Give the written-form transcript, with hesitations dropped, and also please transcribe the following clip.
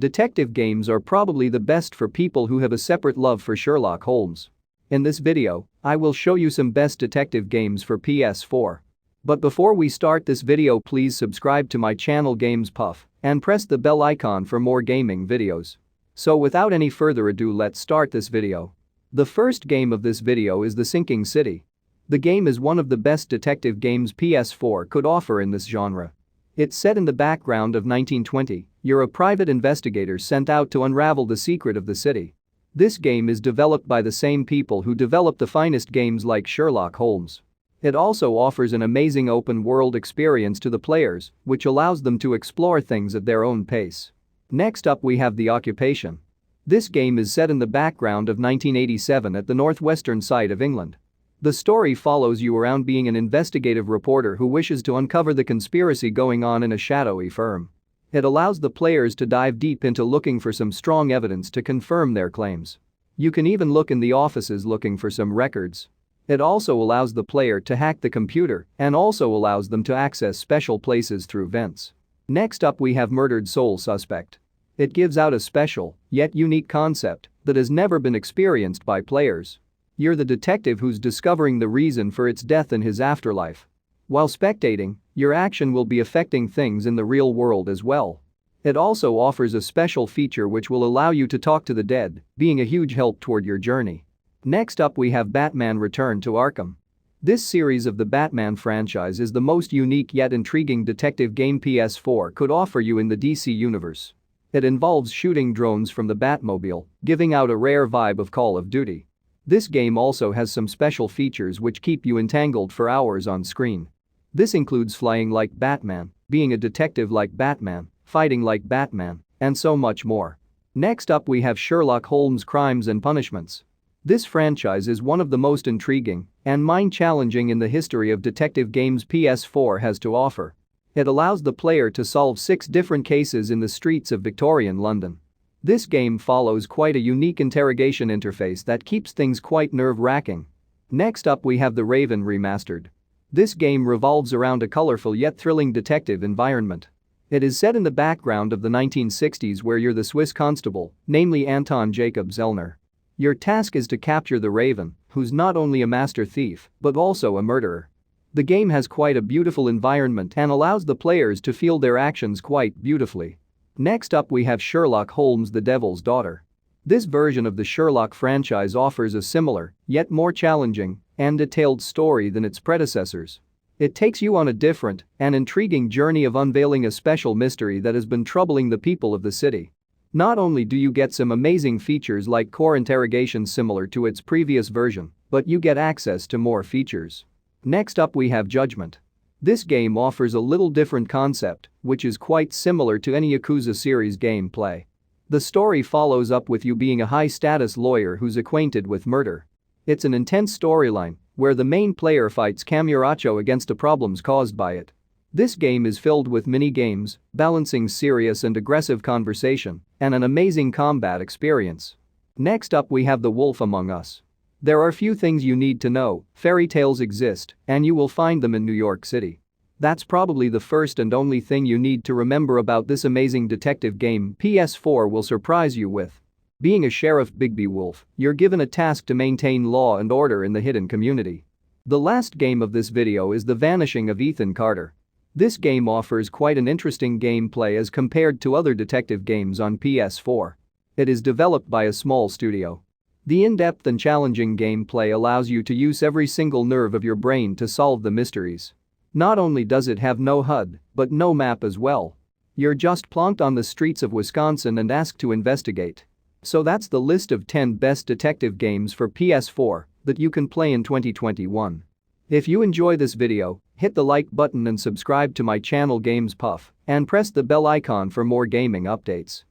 Detective games are probably the best for people who have a separate love for Sherlock Holmes. In this video, I will show you some best detective games for PS4. But before we start this video, please subscribe to my channel Games Puff and press the bell icon for more gaming videos. So without any further ado, let's start this video. The first game of this video is The Sinking City. The game is one of the best detective games PS4 could offer in this genre. It's set in the background of 1920. You're a private investigator sent out to unravel the secret of the city. This game is developed by the same people who develop the finest games like Sherlock Holmes. It also offers an amazing open-world experience to the players, which allows them to explore things at their own pace. Next up, we have The Occupation. This game is set in the background of 1987 at the northwestern side of England. The story follows you around being an investigative reporter who wishes to uncover the conspiracy going on in a shadowy firm. It allows the players to dive deep into looking for some strong evidence to confirm their claims. You can even look in the offices looking for some records. It also allows the player to hack the computer and also allows them to access special places through vents. Next up, we have Murdered Soul Suspect. It gives out a special, yet unique concept that has never been experienced by players. You're the detective who's discovering the reason for its death in his afterlife. While spectating, your action will be affecting things in the real world as well. It also offers a special feature which will allow you to talk to the dead, being a huge help toward your journey. Next up, we have Batman Return to Arkham. This series of the Batman franchise is the most unique yet intriguing detective game PS4 could offer you in the DC universe. It involves shooting drones from the Batmobile, giving out a rare vibe of Call of Duty. This game also has some special features which keep you entangled for hours on screen. This includes flying like Batman, being a detective like Batman, fighting like Batman, and so much more. Next up, we have Sherlock Holmes Crimes and Punishments. This franchise is one of the most intriguing and mind-challenging in the history of detective games PS4 has to offer. It allows the player to solve 6 different cases in the streets of Victorian London. This game follows quite a unique interrogation interface that keeps things quite nerve-wracking. Next up, we have the Raven Remastered. This game revolves around a colorful yet thrilling detective environment. It is set in the background of the 1960s where you're the Swiss constable, namely Anton Jacob Zellner. Your task is to capture the Raven, who's not only a master thief but also a murderer. The game has quite a beautiful environment and allows the players to feel their actions quite beautifully. Next up, we have Sherlock Holmes The Devil's Daughter. This version of the Sherlock franchise offers a similar, yet more challenging and detailed story than its predecessors. It takes you on a different and intriguing journey of unveiling a special mystery that has been troubling the people of the city. Not only do you get some amazing features like core interrogations similar to its previous version, but you get access to more features. Next up, we have Judgement. This game offers a little different concept, which is quite similar to any Yakuza series gameplay. The story follows up with you being a high-status lawyer who's acquainted with murder. It's an intense storyline where the main player fights Kamuracho against the problems caused by it. This game is filled with mini-games, balancing serious and aggressive conversation, and an amazing combat experience. Next up, we have The Wolf Among Us. There are few things you need to know. Fairy tales exist, and you will find them in New York City. That's probably the first and only thing you need to remember about this amazing detective game PS4 will surprise you with. Being a Sheriff Bigby Wolf, you're given a task to maintain law and order in the hidden community. The last game of this video is The Vanishing of Ethan Carter. This game offers quite an interesting gameplay as compared to other detective games on PS4. It is developed by a small studio. The in-depth and challenging gameplay allows you to use every single nerve of your brain to solve the mysteries. Not only does it have no HUD, but no map as well. You're just plonked on the streets of Wisconsin and asked to investigate. So that's the list of 10 best detective games for PS4 that you can play in 2021. If you enjoy this video, hit the like button and subscribe to my channel Games Puff and press the bell icon for more gaming updates.